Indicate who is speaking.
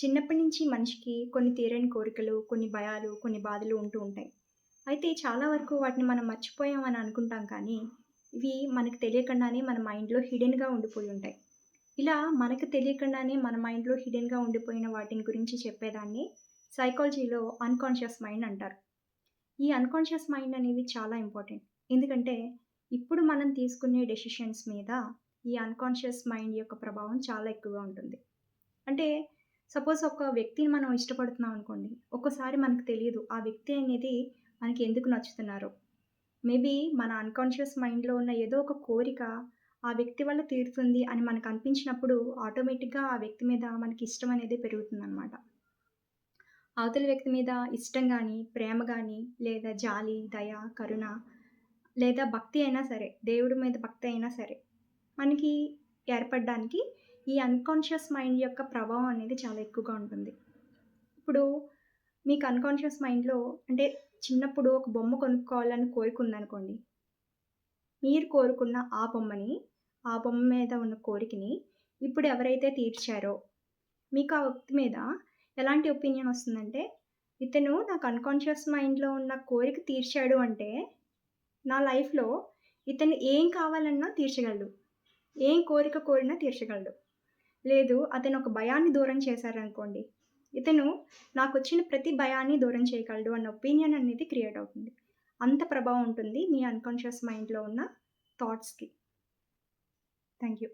Speaker 1: చిన్నప్పటి నుంచి మనిషికి కొన్ని తీరని కోరికలు, కొన్ని భయాలు, కొన్ని బాధలు ఉంటూ ఉంటాయి. అయితే చాలా వరకు వాటిని మనం మర్చిపోయాం అని అనుకుంటాం కానీ, ఇవి మనకు తెలియకుండానే మన మైండ్‌లో హిడెన్‌గా ఉండిపోయి ఉంటాయి. ఇలా మనకు తెలియకుండానే మన మైండ్‌లో హిడెన్‌గా ఉండిపోయిన వాటిని గురించి చెప్పేదాన్ని సైకాలజీలో అన్‌కాన్షియస్ మైండ్ అంటారు. ఈ అన్‌కాన్షియస్ మైండ్ అనేది చాలా ఇంపార్టెంట్. ఎందుకంటే, ఇప్పుడు మనం తీసుకునే డెసిషన్స్ మీద ఈ అన్‌కాన్షియస్ మైండ్ యొక్క ప్రభావం చాలా ఎక్కువగా ఉంటుంది. అంటే సపోజ్ ఒక వ్యక్తిని మనం ఇష్టపడుతున్నాం అనుకోండి. ఒక్కోసారి మనకు తెలీదు. ఆ వ్యక్తి అనేది మనకి ఎందుకు నచ్చుతున్నారో. మేబీ మన అన్‌కాన్షియస్ మైండ్‌లో ఉన్న ఏదో ఒక కోరిక ఆ వ్యక్తి వల్ల తీరుతుంది అని మనకు అనిపించినప్పుడు ఆటోమేటిక్‌గా ఆ వ్యక్తి మీద మనకి ఇష్టం అనేది పెరుగుతుందనమాట. అవతలి వ్యక్తి మీద ఇష్టం గాని, ప్రేమ గాని, లేదా జాలి, దయ, కరుణ లేదా భక్తి అయినా సరే, దేవుడి మీద భక్తి అయినా సరే, మనకి ఏర్పడడానికి ఈ అన్‌కాన్షియస్ మైండ్ యొక్క ప్రభావం అనేది చాలా ఎక్కువగా ఉంటుంది. ఇప్పుడు మీకు అన్‌కాన్షియస్ మైండ్‌లో అంటే చిన్నప్పుడు ఒక బొమ్మ కొనుక్కోవాలని కోరిక ఉందనుకోండి. మీరు కోరుకున్న ఆ బొమ్మ మీద ఉన్న కోరికని ఇప్పుడు ఎవరైతే తీర్చారో, మీకు ఆ వ్యక్తి మీద ఎలాంటి ఒపీనియన్ వస్తుందంటే, ఇతను నాకు అన్‌కాన్షియస్ మైండ్‌లో ఉన్న కోరిక తీర్చాడు అంటే, నా లైఫ్‌లో ఇతను ఏం కావాలన్నా తీర్చగలడు. ఏం కోరిక కోరినా తీర్చగలడు. లేదు అతను ఒక భయాన్ని దూరం చేశారనుకోండి. ఇతను నాకొచ్చిన ప్రతి భయాన్ని దూరం చేయగలడు అన్న ఒపీనియన్ అనేది క్రియేట్ అవుతుంది. అంత ప్రభావం ఉంటుంది మీ అన్‌కాన్షియస్ మైండ్‌లో ఉన్న థాట్స్‌కి. Thank you.